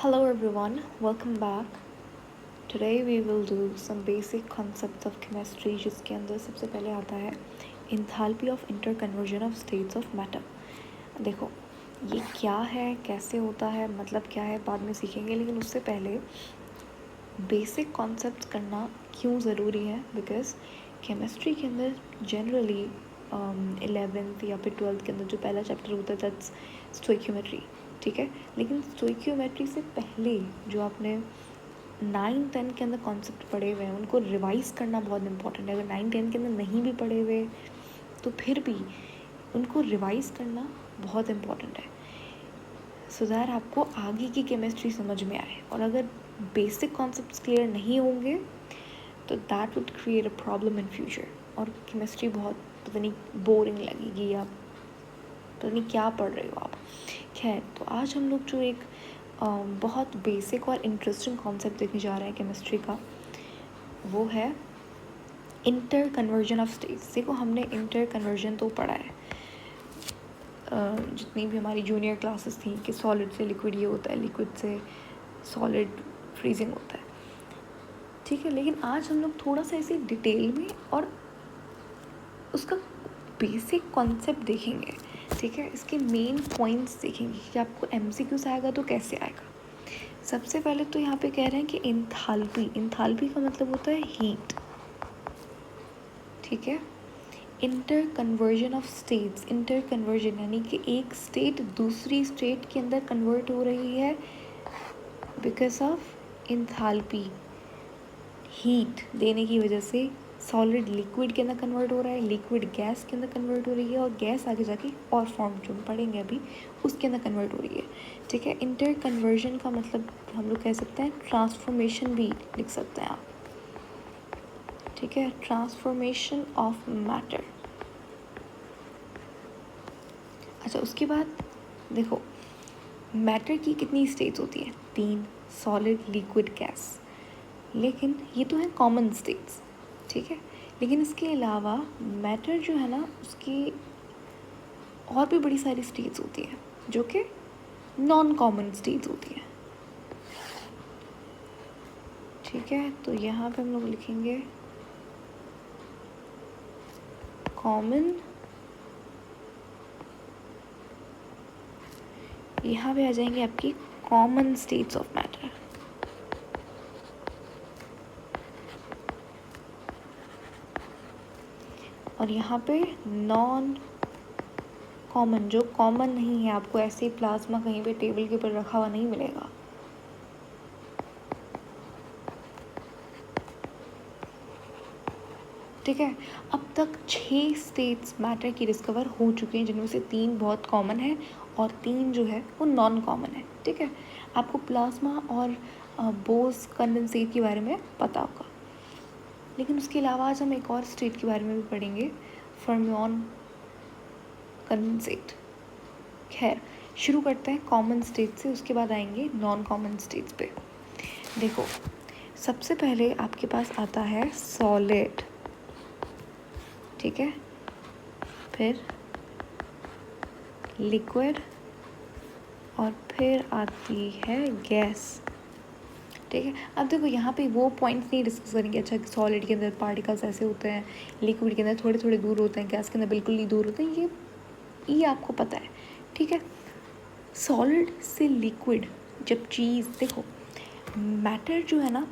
Hello everyone, welcome back. Today we will do some basic concepts of chemistry जिसके अंदर सबसे पहले आता है enthalpy of interconversion of states of matter. देखो ये क्या है, कैसे होता है, मतलब क्या है बाद में सीखेंगे, लेकिन उससे पहले बेसिक कॉन्सेप्ट्स करना क्यों ज़रूरी है. बिकॉज केमिस्ट्री के अंदर जनरली 11th या फिर 12th के अंदर जो पहला चैप्टर होता है दैट्स स्टोइक्योमेट्री, ठीक है. लेकिन स्टोइक्योमेट्री से पहले जो आपने 9-10 के अंदर कॉन्सेप्ट पढ़े हुए हैं उनको रिवाइज करना बहुत इंपॉर्टेंट है. अगर 9-10 के अंदर नहीं भी पढ़े हुए तो फिर भी उनको रिवाइज करना बहुत इम्पॉर्टेंट है, सो दैट आपको आगे की केमिस्ट्री समझ में आए. और अगर बेसिक कॉन्सेप्ट्स क्लियर नहीं होंगे तो that would create a problem in future, और केमिस्ट्री बहुत पता नहीं बोरिंग लगेगी, या पता नहीं क्या पढ़ रहे हो आप. खैर, तो आज हम लोग जो एक बहुत बेसिक और इंटरेस्टिंग कॉन्सेप्ट देखने जा रहे हैं केमिस्ट्री का, वो है इंटर कन्वर्जन ऑफ स्टेट्स. देखो हमने इंटर कन्वर्जन तो पढ़ा है जितनी भी हमारी जूनियर क्लासेस थी कि सॉलिड से लिक्विड ये होता है, लिक्विड से सॉलिड फ्रीजिंग होता है, ठीक है. लेकिन आज हम लोग थोड़ा सा ऐसे डिटेल में और उसका बेसिक कॉन्सेप्ट देखेंगे, ठीक है. इसके मेन पॉइंट्स देखेंगे कि आपको MCQ आएगा तो कैसे आएगा. सबसे पहले तो यहाँ पे कह रहे हैं कि इंथाल्पी का मतलब होता है हीट, ठीक है. Inter conversion of states, inter conversion यानी कि एक स्टेट दूसरी स्टेट के अंदर कन्वर्ट हो रही है बिकॉज ऑफ इंथाल्पी. हीट देने की वजह से सॉलिड लिक्विड के अंदर कन्वर्ट हो रहा है, लिक्विड गैस के अंदर कन्वर्ट हो रही है, और गैस आगे जाके और फॉर्म जो पढ़ेंगे अभी उसके अंदर कन्वर्ट हो रही है, ठीक है. इंटर कन्वर्जन का मतलब हम लोग कह सकते हैं ट्रांसफॉर्मेशन भी लिख सकते हैं आप, ठीक है. Transformation of matter. अच्छा, उसके बाद देखो मैटर की कितनी स्टेट्स होती है, 3, सॉलिड लिक्विड गैस. लेकिन ये तो है कॉमन स्टेट्स, ठीक है. लेकिन इसके अलावा मैटर जो है ना उसकी और भी बड़ी सारी स्टेट्स होती है जो कि नॉन कॉमन स्टेट्स होती है, ठीक है. तो यहाँ पे हम लोग लिखेंगे कॉमन, यहाँ पे आ जाएंगे आपकी कॉमन स्टेट्स ऑफ मैटर. और यहाँ पे नॉन कॉमन, जो कॉमन नहीं है, आपको ऐसे ही प्लाज्मा कहीं पे टेबल के ऊपर रखा हुआ नहीं मिलेगा, ठीक है. अब तक 6 स्टेट्स मैटर की डिस्कवर हो चुके हैं, जिनमें से 3 बहुत कॉमन है और 3 जो है वो नॉन कॉमन है, ठीक है. आपको प्लाज्मा और बोस कंडेंसेट के बारे में पता होगा. लेकिन उसके अलावा आज हम एक और स्टेट के बारे में भी पढ़ेंगे, फर्मियन कंडेंसेट. खैर, शुरू करते हैं कॉमन स्टेट से, उसके बाद आएंगे नॉन कॉमन स्टेट्स पे. देखो सबसे पहले आपके पास आता है सॉलिड, ठीक है. फिर लिक्विड, और फिर आती है गैस, ठीक है. अब देखो यहाँ पे वो पॉइंट्स नहीं डिस्कस करेंगे. अच्छा, सॉलिड के अंदर पार्टिकल्स ऐसे होते हैं, लिक्विड के अंदर थोड़े थोड़े दूर होते हैं, गैस के अंदर बिल्कुल नहीं दूर होते हैं, ये आपको पता है, ठीक है. सॉलिड से लिक्विड जब चीज़, देखो मैटर जो है ना,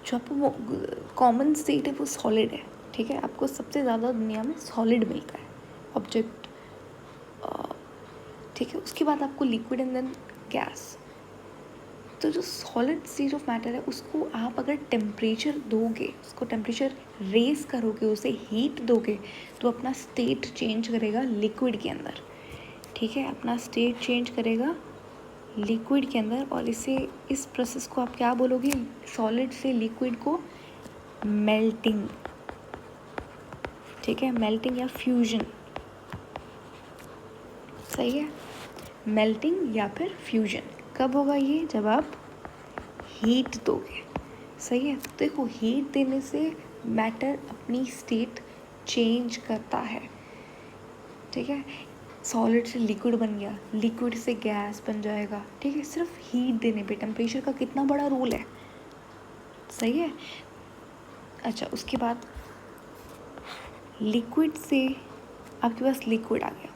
जो आपको कॉमन स्टेट है वो सॉलिड है, ठीक है. आपको सबसे ज़्यादा दुनिया में सॉलिड मिलता है ऑब्जेक्ट, ठीक है. उसके बाद आपको लिक्विड एंड देन गैस. तो जो सॉलिड स्टेट ऑफ मैटर है उसको आप अगर टेम्परेचर दोगे, उसको टेम्परेचर रेस करोगे, उसे हीट दोगे, तो अपना स्टेट चेंज करेगा लिक्विड के अंदर, ठीक है. अपना स्टेट चेंज करेगा लिक्विड के अंदर, और इस प्रोसेस को आप क्या बोलोगे, सॉलिड से लिक्विड को मेल्टिंग, ठीक है. मेल्टिंग या फ्यूजन, सही है. मेल्टिंग या फिर फ्यूजन कब होगा ये, जब आप हीट दोगे, सही है. देखो हीट देने से मैटर अपनी स्टेट चेंज करता है, ठीक है. सॉलिड से लिक्विड बन गया, लिक्विड से गैस बन जाएगा, ठीक है, सिर्फ हीट देने पे। टेम्परेचर का कितना बड़ा रोल है, सही है। अच्छा, उसके बाद लिक्विड से आपके पास लिक्विड आ गया,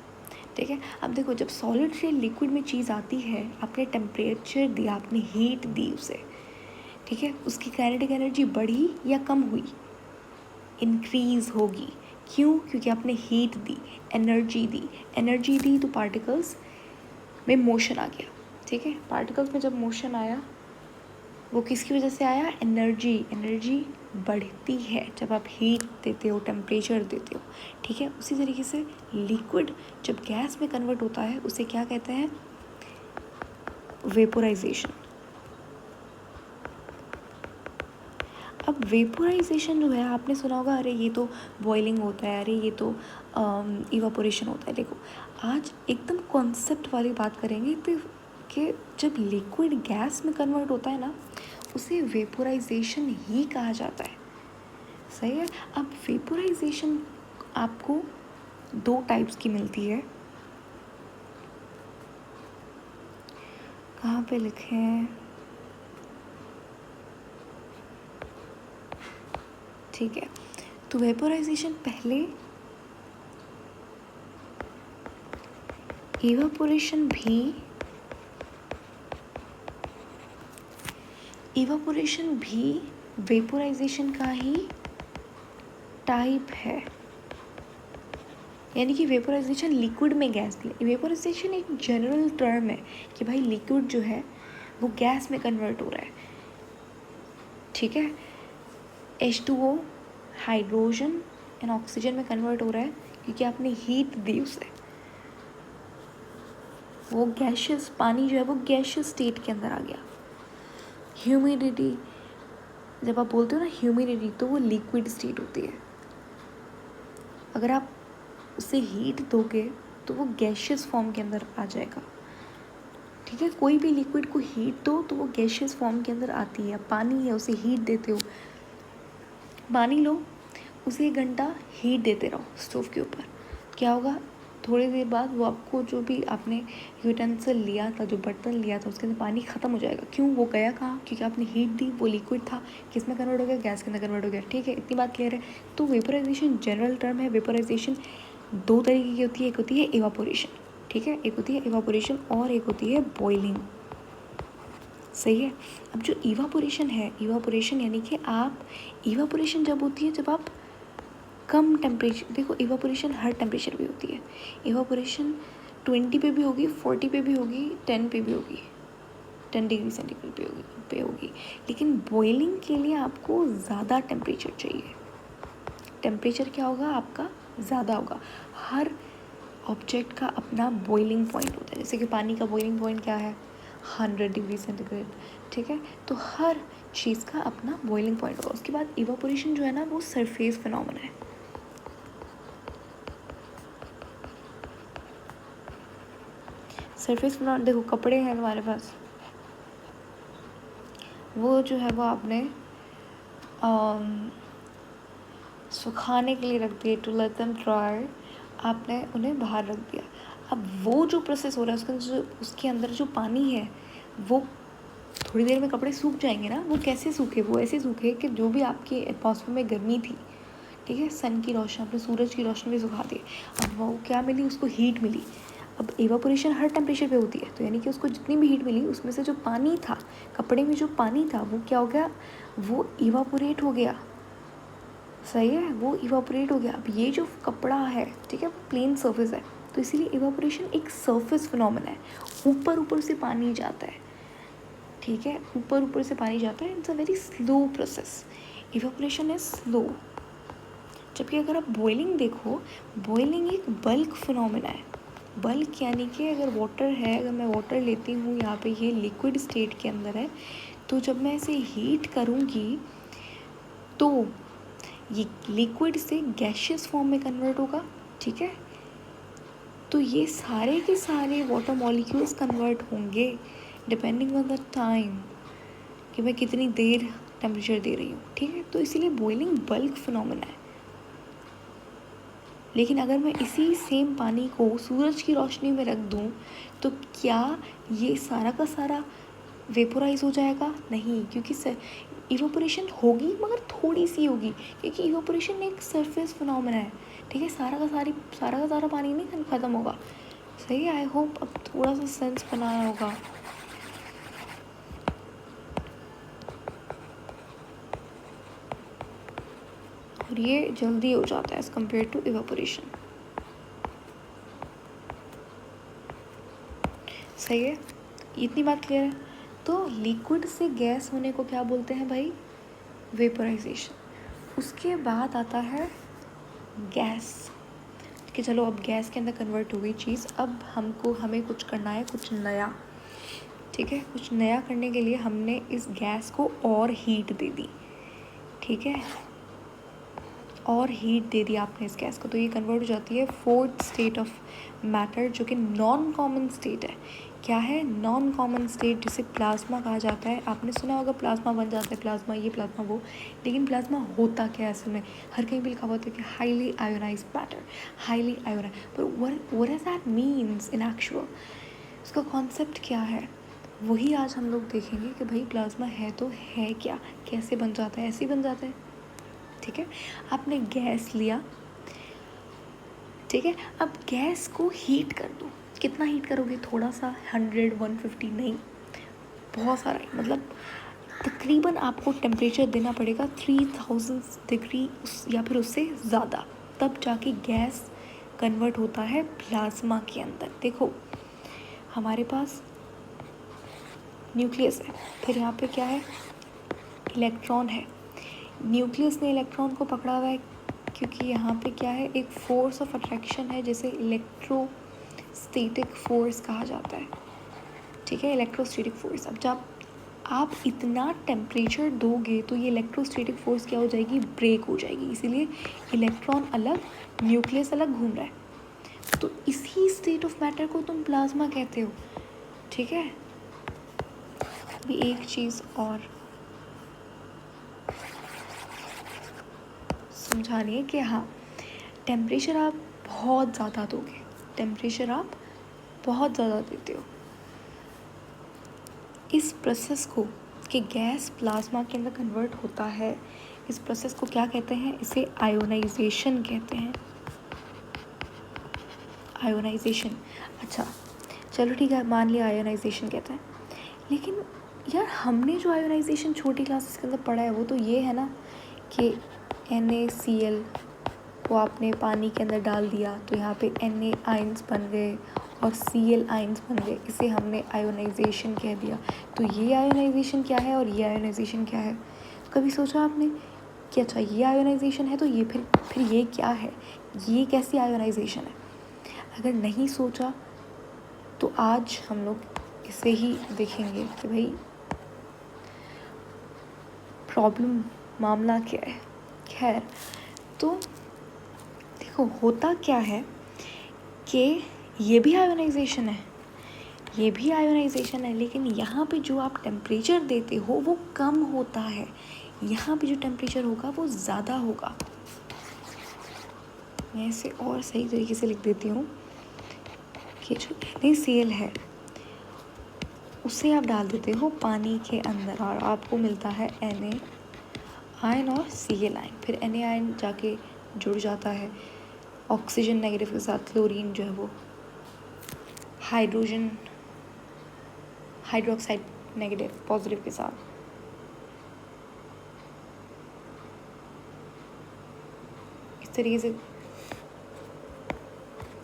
ठीक है। अब देखो, जब सॉलिड से लिक्विड में चीज़ आती है, आपने टेम्परेचर दिया, आपने हीट दी उसे, ठीक है, उसकी काइनेटिक एनर्जी बढ़ी या कम हुई? इंक्रीज़ होगी। क्यों? क्योंकि आपने हीट दी, एनर्जी दी तो पार्टिकल्स में मोशन आ गया, ठीक है। पार्टिकल्स में जब मोशन आया, वो किसकी वजह से आया? एनर्जी बढ़ती है जब आप हीट देते हो, टेम्परेचर देते हो, ठीक है। उसी तरीके से लिक्विड जब गैस में कन्वर्ट होता है, उसे क्या कहते हैं? वेपोराइजेशन। अब वेपोराइजेशन जो है, आपने सुना होगा, अरे ये तो बॉइलिंग होता है, अरे ये तो इवापोरेशन होता है। देखो, आज एकदम कॉन्सेप्ट वाली बात करेंगे कि जब लिक्विड गैस में कन्वर्ट होता है ना, उसे वेपोराइजेशन ही कहा जाता है, सही है। अब वेपोराइजेशन आपको 2 टाइप्स की मिलती है। कहाँ पे लिखे हैं? ठीक है, तो वेपोराइजेशन पहले, इवापोरेशन भी वेपोराइजेशन का ही टाइप है। यानी कि वेपोराइजेशन लिक्विड में गैस दिया। वेपोराइजेशन एक जनरल टर्म है कि भाई लिक्विड जो है वो गैस में कन्वर्ट हो रहा है, ठीक है। H2O हाइड्रोजन एंड ऑक्सीजन में कन्वर्ट हो रहा है क्योंकि आपने हीट दी उसे। वो गैशियस पानी जो है वो गैशियस स्टेट के अंदर आ गया। ह्यूमिडिटी, जब आप बोलते हो ना ह्यूमिडिटी, तो वो लिक्विड स्टेट होती है। अगर आप उसे हीट दोगे तो वो गैशियस फॉर्म के अंदर आ जाएगा, ठीक है। कोई भी लिक्विड को हीट दो तो वो गैशियस फॉर्म के अंदर आती है। पानी है, उसे हीट देते हो, पानी लो, उसे 1 घंटा हीट देते रहो स्टोव के ऊपर, क्या होगा? थोड़ी देर बाद वो आपको जो भी आपने यूटेंसिल लिया था, जो बर्तन लिया था, उसके अंदर पानी ख़त्म हो जाएगा। क्यों? वो गया कहाँ? क्योंकि आपने हीट दी, वो लिक्विड था, किस में कन्वर्ट हो गया? गैस के अंदर कन्वर्ट हो गया, ठीक है। इतनी बात क्लियर है। तो वेपोराइजेशन जनरल टर्म है। वेपोराइजेशन 2 तरीके की होती है, एक होती है इवापोरेशन, ठीक है, एक होती है इवापोरेशन और एक होती है बॉइलिंग, सही है। अब जो इवापोरेशन है, इवापोरेशन यानी कि आप, इवापोरेशन जब होती है जब आप कम टेम्परेचर, देखो इवापोरेशन हर टेम्परेचर पे होती है। इवापोरेशन 20 पे भी होगी, 40 पे भी होगी, 10 पे भी होगी, 10 डिग्री सेंटीग्रेड पे होगी। लेकिन बॉइलिंग के लिए आपको ज़्यादा टेम्परेचर चाहिए। टेम्परेचर क्या होगा आपका? ज़्यादा होगा। हर ऑब्जेक्ट का अपना बॉइलिंग पॉइंट होता है। जैसे कि पानी का बॉइलिंग पॉइंट क्या है? 100 डिग्री सेंटीग्रेड, ठीक है। तो हर चीज़ का अपना बॉइलिंग पॉइंट होगा। उसके बाद इवापोरेशन जो है ना, वो सरफेस फिनोमेना है। सरफेस फिनोमेना, देखो कपड़े हैं तुम्हारे पास, वो जो है वो आपने सुखाने के लिए रख दिए, टू लेट देम ड्राई, आपने उन्हें बाहर रख दिया। अब वो जो प्रोसेस हो रहा है उसके अंदर जो पानी है, वो थोड़ी देर में कपड़े सूख जाएंगे ना। वो कैसे सूखे? वो ऐसे सूखे कि जो भी आपके एटमॉस्फेयर में गर्मी थी, ठीक है, सन की रोशनी, आपने सूरज की रोशनी में सुखा दी। अब वो क्या मिली? उसको हीट मिली। अब एवापोरेशन हर टेम्परेचर पे होती है, तो यानी कि उसको जितनी भी हीट मिली, उसमें से जो पानी था, कपड़े में जो पानी था, वो क्या हो गया? वो इवापोरेट हो गया, सही है, वो इवापोरेट हो गया। अब ये जो कपड़ा है, ठीक है, वो प्लेन सर्फेस है, तो इसीलिए इवापोरेशन एक सर्फेस फिनोमेना है। ऊपर से पानी जाता है, ठीक है, ऊपर से पानी जाता है। It's a very slow process. Evaporation is slow. जबकि अगर आप बॉइलिंग देखो, बॉइलिंग एक बल्क फिनोमेना है। बल्क यानी कि अगर वाटर है, अगर मैं वाटर लेती हूँ, यहाँ पे ये लिक्विड स्टेट के अंदर है, तो जब मैं इसे हीट करूँगी तो ये लिक्विड से गैशियस फॉर्म में कन्वर्ट होगा, ठीक है। तो ये सारे के सारे वाटर मॉलिक्यूल्स कन्वर्ट होंगे डिपेंडिंग ऑन द टाइम, कि मैं कितनी देर टेम्परेचर दे रही हूँ, ठीक है। तो इसीलिए बॉइलिंग बल्क फिनोमेना है। लेकिन अगर मैं इसी सेम पानी को सूरज की रोशनी में रख दूँ तो क्या ये सारा का सारा वेपोराइज हो जाएगा? नहीं, क्योंकि इवोपोरेशन होगी मगर थोड़ी सी होगी, क्योंकि इवोपोरेशन एक सरफेस फिनोमेना है, ठीक है। सारा का सारा पानी नहीं ख़त्म होगा। सही है, आई होप अब थोड़ा सा सेंस बनाया होगा। और ये जल्दी हो जाता है एज़ कम्पेयर टू इवेपोरेशन। सही है, इतनी बात क्लियर है। तो लिक्विड से गैस होने को क्या बोलते हैं भाई? वेपोराइजेशन। उसके बाद आता है गैस, कि चलो अब गैस के अंदर कन्वर्ट हो गई चीज़। अब हमें कुछ करना है, कुछ नया, ठीक है। कुछ नया करने के लिए हमने इस गैस को और हीट दे दी, ठीक है, और हीट दे दिया आपने इस गैस को, तो ये कन्वर्ट हो जाती है फोर्थ स्टेट ऑफ मैटर, जो कि नॉन कॉमन स्टेट है। क्या है? नॉन कॉमन स्टेट, जिसे प्लाज्मा कहा जाता है। आपने सुना होगा प्लाज्मा बन जाता है, प्लाज्मा ये प्लाज्मा वो, लेकिन प्लाज्मा होता क्या है असल में? हर कहीं भी लिखा हुआ होता है कि highly ionise matter, highly ionise, पर what does that means in actual? उसका कॉन्सेप्ट क्या है, वही आज हम लोग देखेंगे कि भाई प्लाज्मा है तो है क्या, कैसे बन जाता है? ऐसे ही बन जाता है, ठीक है। आपने गैस लिया, ठीक है, अब गैस को हीट कर दो। कितना हीट करोगे? थोड़ा सा, 100 150 नहीं, बहुत सारा, मतलब तकरीबन आपको टेम्परेचर देना पड़ेगा 3000 डिग्री या फिर उससे ज़्यादा, तब जाके गैस कन्वर्ट होता है प्लाज्मा के अंदर। देखो, हमारे पास न्यूक्लियस है, फिर यहाँ पे क्या है? इलेक्ट्रॉन है। न्यूक्लियस ने इलेक्ट्रॉन को पकड़ा हुआ है, क्योंकि यहाँ पे क्या है? एक फोर्स ऑफ अट्रैक्शन है, जिसे इलेक्ट्रोस्टैटिक फोर्स कहा जाता है, ठीक है, इलेक्ट्रोस्टैटिक फोर्स। अब जब आप इतना टेम्परेचर दोगे तो ये इलेक्ट्रोस्टैटिक फोर्स क्या हो जाएगी? ब्रेक हो जाएगी, इसीलिए इलेक्ट्रॉन अलग, न्यूक्लियस अलग घूम रहा है। तो इसी स्टेट ऑफ मैटर को तुम प्लाज्मा कहते हो, ठीक है। अभी एक चीज़ और समझानी है कि हाँ, टेम्परेचर आप बहुत ज़्यादा दोगे, टेम्परेचर आप बहुत ज़्यादा देते हो, इस प्रोसेस को, कि गैस प्लाज्मा के अंदर कन्वर्ट होता है, इस प्रोसेस को क्या कहते हैं? इसे आयोनाइजेशन कहते हैं, आयोनाइजेशन। अच्छा चलो ठीक है, मान लिया आयोनाइजेशन कहते हैं, लेकिन यार हमने जो आयोनाइजेशन छोटी क्लासेस के अंदर पढ़ा है वो तो ये है ना कि NaCl को आपने पानी के अंदर डाल दिया तो यहाँ पे Na आयंस बन गए और Cl आयंस बन गए, इसे हमने आयोनाइजेशन कह दिया। तो ये आयोनाइजेशन क्या है और ये आयोनाइजेशन क्या है? तो कभी सोचा आपने कि अच्छा ये आयोनाइजेशन है तो ये फिर ये क्या है, ये कैसी आयोनाइजेशन है? अगर नहीं सोचा तो आज हम लोग इसे ही देखेंगे कि भाई प्रॉब्लम मामला क्या है। खैर, तो देखो होता क्या है कि ये भी आयोनाइजेशन है, ये भी आयोनाइजेशन है, लेकिन यहाँ पे जो आप टेम्परेचर देते हो वो कम होता है, यहाँ पे जो टेम्परेचर होगा वो ज़्यादा होगा। मैं इसे और सही तरीके से लिख देती हूँ कि जो NaCl है उसे आप डाल देते हो पानी के अंदर और आपको मिलता है Na आयन और Cl आयन, फिर Na आयन जाके जुड़ जाता है ऑक्सीजन नेगेटिव के साथ, क्लोरीन जो है वो हाइड्रोक्साइड नेगेटिव पॉजिटिव के साथ। इस तरीके से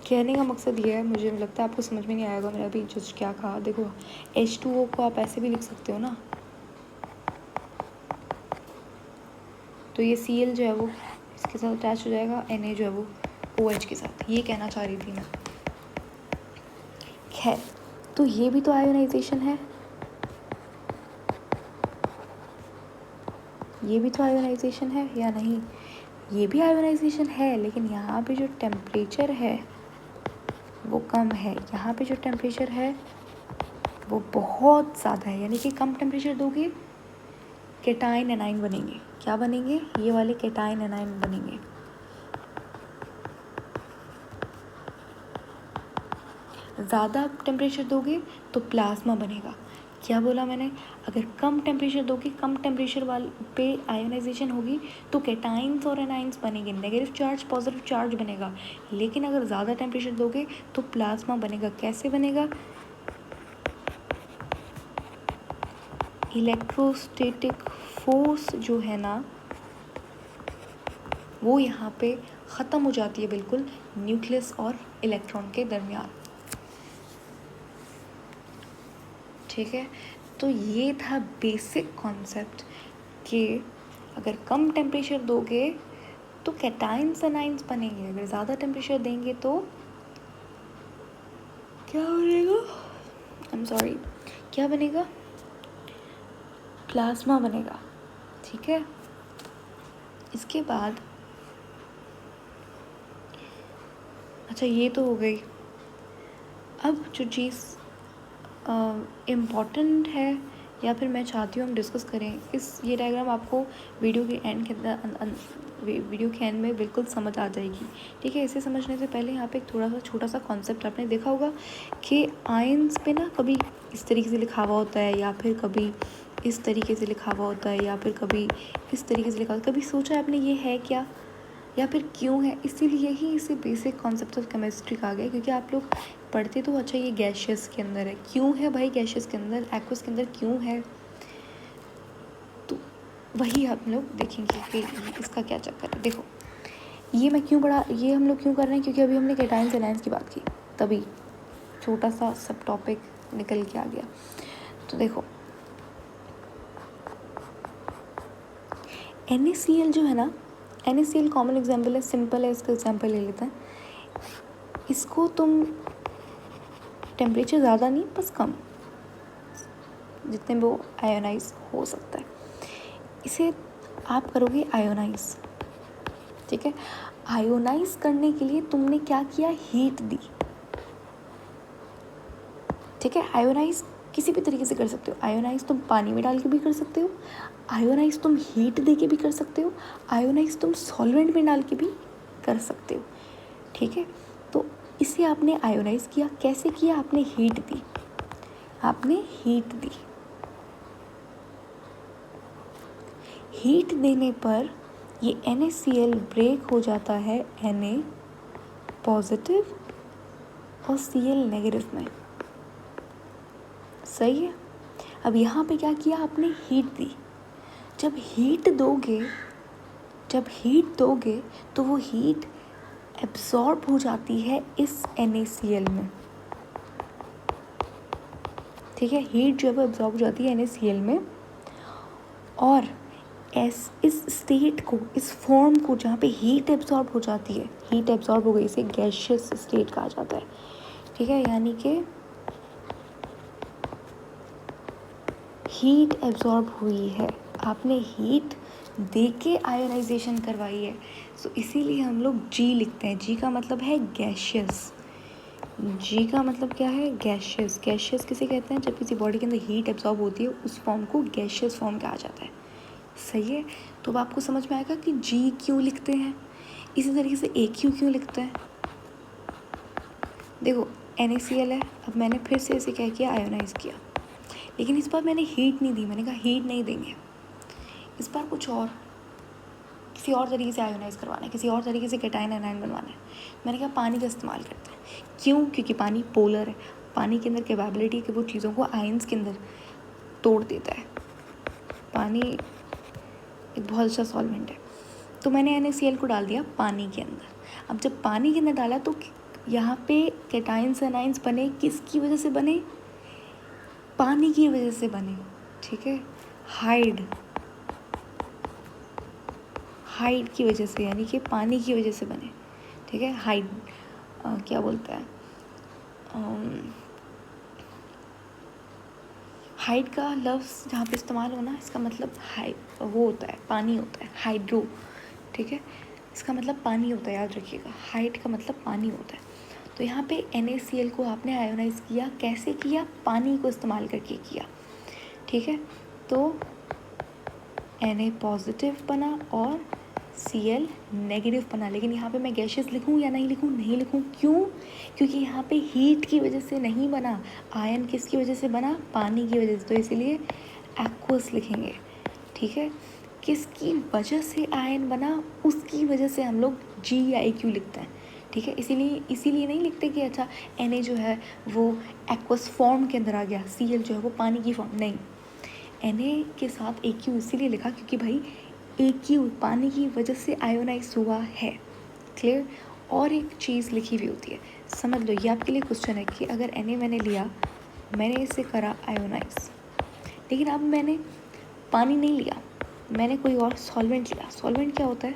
कहने का मकसद ये है, मुझे लगता है आपको समझ में नहीं आएगा मेरा अभी जस्ट क्या कहा। देखो H2O को आप ऐसे भी लिख सकते हो ना, तो ये Cl जो है वो इसके साथ अटैच हो जाएगा, Na जो है वो OH के साथ, ये कहना चाह रही थी मैं। खैर, तो ये भी तो आयोनाइजेशन है, ये भी तो आयोनाइजेशन है या नहीं? ये भी आयोनाइजेशन है, लेकिन यहाँ पे जो टेम्परेचर है वो कम है, यहाँ पे जो टेम्परेचर है वो बहुत ज़्यादा है, यानी कि कम टेम्परेचर दोगे केटाइन एनाइन बनेंगे। क्या बनेंगे? ये वाले केटाइन एनाइन बनेंगे। ज़्यादा टेम्परेचर दोगे तो प्लाज्मा बनेगा। क्या बोला मैंने? अगर कम टेम्परेचर दोगे, कम टेम्परेचर वाले पे आयोनाइजेशन होगी तो कैटाइंस और एनाइंस बनेंगे, नेगेटिव चार्ज पॉजिटिव चार्ज बनेगा। लेकिन अगर ज़्यादा टेम्परेचर दोगे तो प्लाज्मा बनेगा। कैसे बनेगा? इलेक्ट्रोस्टैटिक फोर्स जो है ना वो यहाँ पे ख़त्म हो जाती है बिल्कुल न्यूक्लियस और इलेक्ट्रॉन के दरमियान। ठीक है, तो ये था बेसिक कॉन्सेप्ट कि अगर कम टेम्परेचर दोगे तो कैटाइंस एनाइंस बनेंगे, अगर ज़्यादा टेम्परेचर देंगे तो क्या बनेगा? आई एम सॉरी, क्या बनेगा? प्लाज्मा बनेगा। ठीक है, इसके बाद अच्छा ये तो हो गई। अब जो चीज़ इम्पॉर्टेंट है या फिर मैं चाहती हूँ हम डिस्कस करें, ये डायग्राम आपको वीडियो के एंड के वीडियो के एंड में बिल्कुल समझ आ जाएगी। ठीक है, इसे समझने से पहले यहाँ पे एक थोड़ा सा छोटा सा कॉन्सेप्ट आपने देखा होगा कि आयंस पे ना कभी इस तरीके से लिखा हुआ होता है या फिर कभी इस तरीके से लिखा हुआ होता है या फिर कभी इस तरीके से लिखा होता है। कभी सोचा आपने ये है क्या या फिर क्यों है? इसीलिए ही इसे बेसिक कॉन्सेप्ट ऑफ केमिस्ट्री कहा गया, क्योंकि आप लोग पढ़ते तो अच्छा ये गैशियस के अंदर है, क्यों है भाई गैशियस के अंदर, एक्वस के अंदर क्यों है, तो वही हम लोग देखेंगे कि इसका क्या चक्कर है। देखो ये मैं क्यों पढ़ा, ये हम लोग क्यों कर रहे हैं, क्योंकि अभी हमने कैटाइंस एनाइंस की बात की, तभी छोटा सा सब टॉपिक निकल के आ गया। तो देखो NaCl जो है ना, NaCl कॉमन एग्जाम्पल है, सिंपल है, इसका एग्जाम्पल ले लेते हैं। इसको तुम टेम्परेचर ज़्यादा नहीं, बस कम, जितने में वो आयोनाइज हो सकता है, इसे आप करोगे आयोनाइज। ठीक है, आयोनाइज करने के लिए तुमने क्या किया? हीट दी। ठीक है, आयोनाइज किसी भी तरीके से कर सकते हो। आयोनाइज तुम पानी में डाल के भी कर सकते हो, आयोनाइज तुम हीट दे के भी कर सकते हो, आयोनाइज तुम सॉल्वेंट में डाल के भी कर सकते हो। ठीक है, तो इसे आपने आयोनाइज किया। कैसे किया? आपने हीट दी, आपने हीट दी। हीट देने पर ये NaCl ब्रेक हो जाता है Na पॉजिटिव और Cl नेगेटिव में। सही है, अब यहाँ पे क्या किया आपने? हीट दी। जब हीट दोगे तो वो हीट एब्जॉर्ब हो जाती है इस NaCl में। ठीक है, हीट जो है वो एब्जॉर्ब हो जाती है NaCl में, और इस स्टेट को, इस फॉर्म को जहाँ पे हीट एब्जॉर्ब हो जाती है, हीट एब्जॉर्ब हो गई, इसे गैशियस स्टेट कहा जाता है। ठीक है, यानी कि हीट एब्जॉर्ब हुई है, आपने हीट दे के आयोनाइजेशन करवाई है। सो इसीलिए हम लोग G लिखते हैं। G का मतलब है गैशियस। G का मतलब क्या है? गैशियस। गैशियस किसे कहते हैं? जब किसी बॉडी के अंदर हीट एब्जॉर्ब होती है उस फॉर्म को गैशियस फॉर्म कहा जाता है। सही है, तो अब आपको समझ में आएगा कि G क्यों लिखते हैं, इसी तरीके से AQ क्यों लिखते हैं। देखो NaCl है, अब मैंने फिर से इसे क्या किया? आयोनाइज किया, लेकिन इस बार मैंने हीट नहीं दी। मैंने कहा हीट नहीं देंगे, इस बार कुछ और, किसी और तरीके से आयोनाइज करवाना है, किसी और तरीके से कैटाइन एनाइन बनवाना है। मैंने कहा पानी का इस्तेमाल करते हैं। क्यों? क्योंकि पानी पोलर है, पानी के अंदर कैपेबिलिटी है कि वो चीज़ों को आयंस के अंदर तोड़ देता है। पानी एक बहुत अच्छा सॉल्वेंट है, तो मैंने NaCl को डाल दिया पानी के अंदर। अब जब पानी के अंदर डाला तो यहाँ पे कैटाइन्स एनाइंस बने, किसकी वजह से बने? पानी की वजह से बने। ठीक है, हाइड की वजह से, यानी कि पानी की वजह से बने। ठीक है, हाइड क्या बोलते हैं, हाइड का लफ्ज़ जहाँ पे इस्तेमाल होना, इसका मतलब वो होता है, पानी होता है, हाइड्रो। ठीक है, इसका मतलब पानी होता है, याद रखिएगा, हाइड का मतलब पानी होता है। तो यहाँ पे NaCl को आपने आयोनाइज किया। कैसे किया? पानी को इस्तेमाल करके किया। ठीक है, तो Na पॉजिटिव बना और Cl नेगेटिव बना, लेकिन यहाँ पे मैं गैसेस लिखूँ या नहीं लिखूँ? नहीं लिखूँ। क्यों? क्योंकि यहाँ पे हीट की वजह से नहीं बना, आयन किसकी वजह से बना? पानी की वजह से, तो इसीलिए एक्वस लिखेंगे। ठीक है, किसकी वजह से आयन बना? उसकी वजह से हम लोग GI लिखते हैं। ठीक है, इसीलिए नहीं लिखते कि अच्छा Na जो है वो एक्वस फॉर्म के अंदर आ गया, Cl जो है वो पानी की फॉर्म, नहीं। Na के साथ AQ इसीलिए लिखा क्योंकि भाई AQ पानी की वजह से आयोनाइज हुआ है। क्लियर? और एक चीज़ लिखी हुई होती है, समझ लो, ये आपके लिए क्वेश्चन है कि अगर Na मैंने लिया, मैंने इसे करा आयोनाइज, लेकिन अब मैंने पानी नहीं लिया, मैंने कोई और सॉल्वेंट लिया। सॉल्वेंट क्या होता है?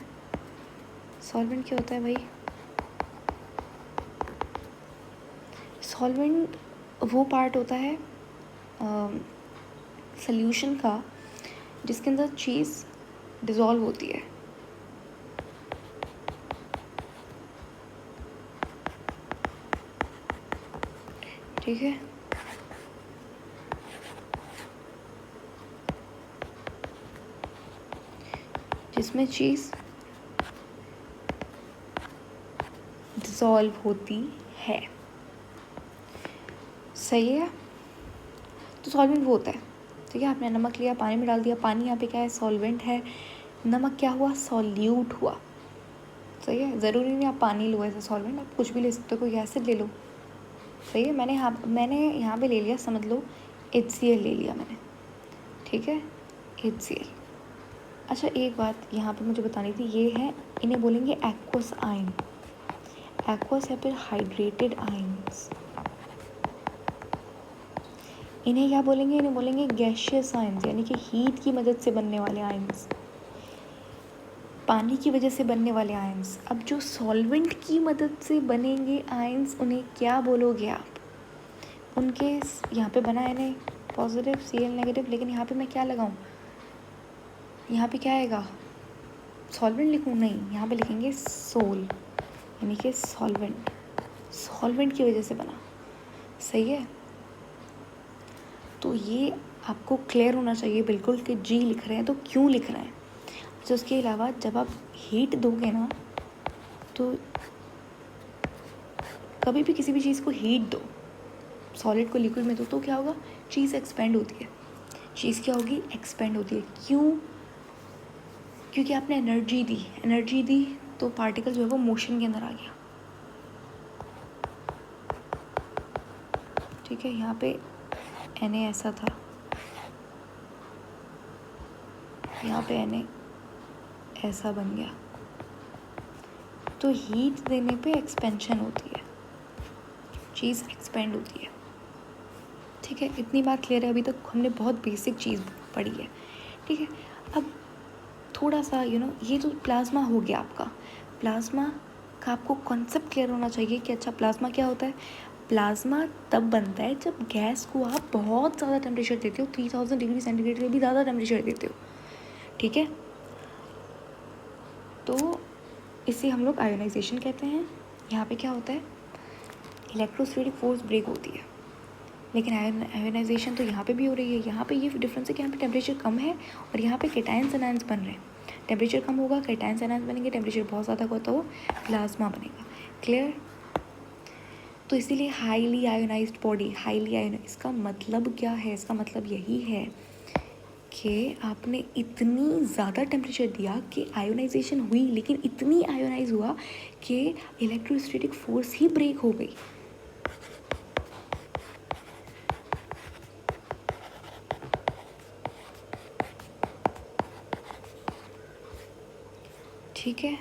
सॉल्वेंट क्या होता है भाई? सॉल्वेंट वो पार्ट होता है सॉल्यूशन का जिसके अंदर चीज़ डिज़ोल्व होती है। ठीक है, जिसमें चीज़ डिज़ोल्व होती है। सही है, तो सॉल्वेंट वो होता है। ठीक है, आपने नमक लिया, पानी में डाल दिया, पानी यहाँ पे क्या है? सॉल्वेंट है। नमक क्या हुआ? सॉल्यूट हुआ। सही है, ज़रूरी नहीं आप पानी लो एज ए सॉल्वेंट, आप कुछ भी ले सकते हो, कोई एसिड ले लो। सही है, मैंने यहाँ पे ले लिया, समझ लो HCl ले लिया मैंने। ठीक है, HCl। अच्छा एक बात यहाँ पे मुझे बतानी थी, ये है, इन्हें बोलेंगे एक्वस आयन, एक्वस या फिर हाइड्रेटेड आयन्स। इन्हें क्या बोलेंगे? इन्हें बोलेंगे गैशियस आयन्स, यानी कि हीट की मदद से बनने वाले आयन्स, पानी की वजह से बनने वाले आयन्स। अब जो सॉल्वेंट की मदद से बनेंगे आयन्स, उन्हें क्या बोलोगे आप? उनके यहाँ पे बना है ना पॉजिटिव, Cl नेगेटिव, लेकिन यहाँ पे मैं क्या लगाऊँ? यहाँ पे क्या आएगा? सॉल्वेंट लिखूँ? नहीं, यहाँ पे लिखेंगे सोल, यानी कि सॉल्वेंट, सॉल्वेंट की वजह से बना। सही है, तो ये आपको क्लियर होना चाहिए बिल्कुल कि G लिख रहे हैं तो क्यों लिख रहे हैं। तो उसके अलावा जब आप हीट दोगे ना, तो कभी भी किसी भी चीज़ को हीट दो, सॉलिड को लिक्विड में दो, तो क्या होगा? चीज़ एक्सपेंड होती है। चीज़ क्या होगी? एक्सपेंड होती है। क्यों? क्योंकि आपने एनर्जी दी तो पार्टिकल जो है वो मोशन के अंदर आ गया। ठीक है, यहाँ पे Na ऐसा था, यहाँ पे Na ऐसा बन गया, तो हीट देने पे एक्सपेंशन होती है, चीज़ एक्सपेंड होती है। ठीक है, इतनी बात क्लियर है? अभी तक हमने बहुत बेसिक चीज़ पढ़ी है। ठीक है, अब थोड़ा सा ये तो प्लाज्मा हो गया आपका। प्लाज्मा का आपको कॉन्सेप्ट क्लियर होना चाहिए कि अच्छा प्लाज्मा क्या होता है। प्लाज्मा तब बनता है जब गैस को आप बहुत ज़्यादा टेम्परेचर देते हो, 3000 डिग्री सेंटीग्रेड से भी ज़्यादा टेम्परेचर देते हो। ठीक है, तो इसे हम लोग आयोनाइजेशन कहते हैं। यहाँ पे क्या होता है? इलेक्ट्रोस्टैटिक फोर्स ब्रेक होती है, लेकिन आयोनाइजेशन तो यहाँ पे भी हो रही है। यहाँ पे ये डिफरेंस है कि यहाँ पे टेम्परेचर कम है और यहाँ पे केटायंस एनायंस बन रहे हैं। टेम्परेचर कम होगा, केटायंस एनायंस बनेंगे, टेम्परेचर बहुत ज़्यादा होगा तो प्लाज्मा बनेगा। क्लियर? तो इसीलिए highly ionised body, highly ionise, इसका मतलब क्या है? इसका मतलब यही है कि आपने इतनी ज़्यादा टेम्परेचर दिया कि आयोनाइजेशन हुई, लेकिन इतनी आयोनाइज हुआ कि इलेक्ट्रोस्टैटिक फोर्स ही ब्रेक हो गई। ठीक है,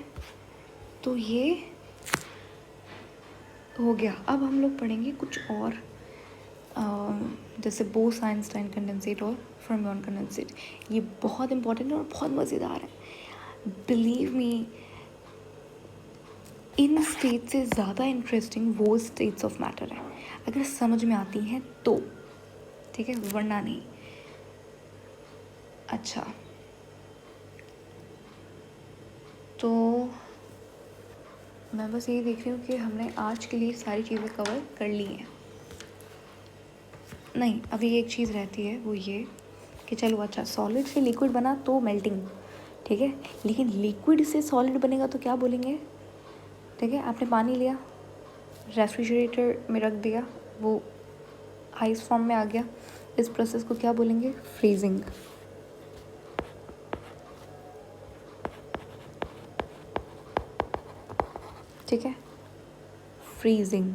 तो ये हो गया। अब हम लोग पढ़ेंगे कुछ और, जैसे बोस आइंस्टाइन कंडेंसेट और फर्मियन कंडेंसेट। ये बहुत इंपॉर्टेंट है और बहुत मज़ेदार है। बिलीव मी, इन स्टेट से ज़्यादा इंटरेस्टिंग वो स्टेट्स ऑफ मैटर है, अगर समझ में आती हैं तो। ठीक है, वरना नहीं। अच्छा, तो मैं बस ये देख रही हूँ कि हमने आज के लिए सारी चीज़ें कवर कर ली हैं। नहीं, अभी एक चीज़ रहती है, वो ये कि चलो अच्छा सॉलिड से लिक्विड बना तो मेल्टिंग। ठीक है। लेकिन लिक्विड से सॉलिड बनेगा तो क्या बोलेंगे? ठीक है, आपने पानी लिया, रेफ्रिजरेटर में रख दिया, वो आइस फॉर्म में आ गया, इस प्रोसेस को क्या बोलेंगे? फ्रीजिंग। ठीक है, फ्रीजिंग।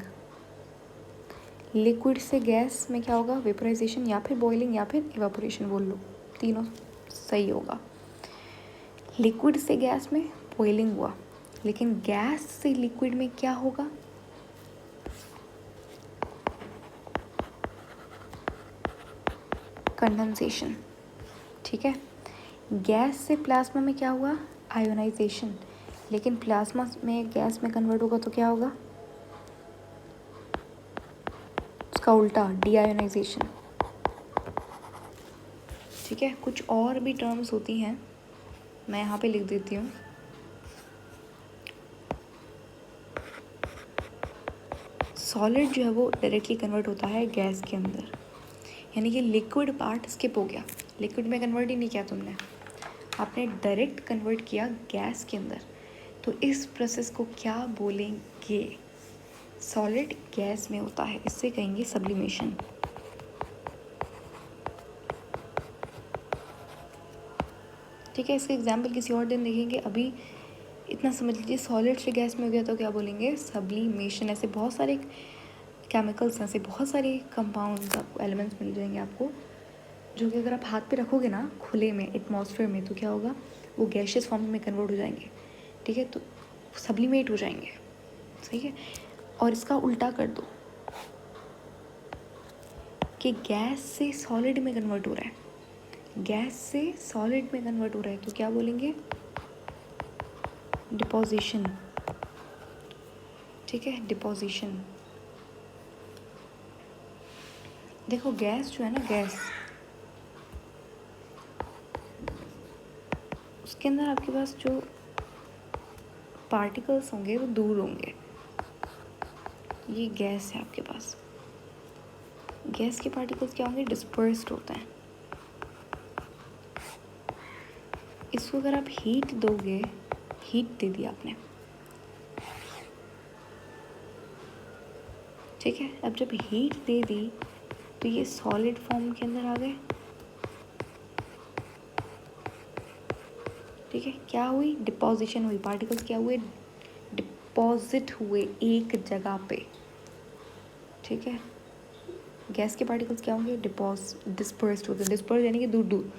लिक्विड से गैस में क्या होगा? वेपराइजेशन या फिर बॉइलिंग या फिर इवापोरेशन, बोल लो, तीनों सही होगा। लिक्विड से गैस में बॉइलिंग हुआ, लेकिन गैस से लिक्विड में क्या होगा? कंडेंसेशन। ठीक है। गैस से प्लाज्मा में क्या हुआ? आयोनाइजेशन। लेकिन प्लाज्मा में गैस में कन्वर्ट होगा तो क्या होगा? उसका उल्टा, डीआयोनाइजेशन। ठीक है, कुछ और भी टर्म्स होती हैं, मैं यहाँ पे लिख देती हूँ। सॉलिड जो है वो डायरेक्टली कन्वर्ट होता है गैस के अंदर, यानी कि लिक्विड पार्ट स्किप हो गया, लिक्विड में कन्वर्ट ही नहीं किया तुमने, आपने डायरेक्ट कन्वर्ट किया गैस के अंदर। तो इस प्रोसेस को क्या बोलेंगे? सॉलिड गैस में होता है, इससे कहेंगे सब्लिमेशन। ठीक है, इसका एग्जाम्पल किसी और दिन देखेंगे, अभी इतना समझ लीजिए सॉलिड से गैस में हो गया तो क्या बोलेंगे? सब्लिमेशन। ऐसे बहुत सारे केमिकल्स हैं, ऐसे बहुत सारे कंपाउंड्स, आपको एलिमेंट्स मिल जाएंगे आपको, जो कि अगर आप हाथ पे रखोगे ना खुले में एटमॉस्फेयर में, तो क्या होगा? वो गैशियस फॉर्म में कन्वर्ट हो जाएंगे। ठीक है, तो सब्लिमेट हो जाएंगे। सही है। और इसका उल्टा कर दो कि गैस से सॉलिड में कन्वर्ट हो रहा है, गैस से सॉलिड में कन्वर्ट हो रहा है, तो क्या बोलेंगे? डिपोजिशन। ठीक है, डिपोजिशन। देखो गैस जो है ना, गैस, उसके अंदर आपके पास जो पार्टिकल्स होंगे वो दूर होंगे। ये गैस है आपके पास, गैस के पार्टिकल्स क्या होंगे? डिस्पर्स्ड होते हैं। इसको अगर आप हीट दोगे, हीट दे दिया आपने, ठीक है, अब जब हीट दे दी तो ये सॉलिड फॉर्म के अंदर आ गए। ठीक है, क्या हुई? डिपोजिशन हुई, पार्टिकल्स क्या हुए? डिपॉजिट हुए एक जगह पे। ठीक है, गैस के पार्टिकल्स क्या होंगे? डिस्पर्स्ड होते हैं, डिस्पर्स यानी कि दूर दूर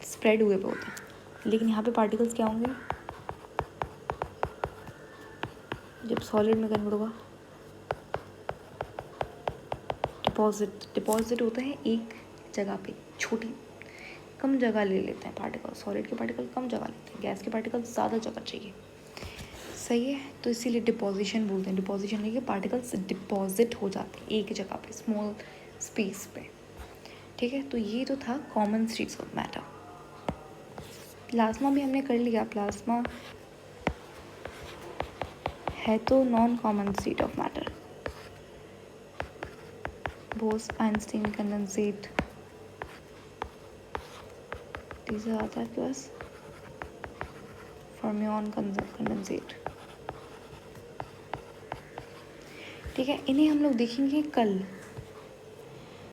स्प्रेड हुए पे होते हैं। लेकिन यहाँ पे पार्टिकल्स क्या होंगे? जब सॉलिड में कन्वर्ट होगा, डिपॉजिट होता है एक जगह पे, छोटी कम जगह ले लेते हैं पार्टिकल, सॉलिड के पार्टिकल कम जगह लेते हैं, गैस के पार्टिकल ज़्यादा जगह चाहिए। सही है, तो इसीलिए डिपोजिशन बोलते हैं। डिपोजिशन है कि पार्टिकल्स डिपॉजिट हो जाते हैं एक जगह पे, स्मॉल स्पेस पे। ठीक है, तो ये तो था common states of matter. Plasma भी हमने कर लिया, प्लाज्मा है तो non common state of matter. Bose, Einstein, condensate, तीसरा आता है आपके पास फर्मियन, कंडेंसेट। ठीक है, इन्हें हम लोग देखेंगे कल।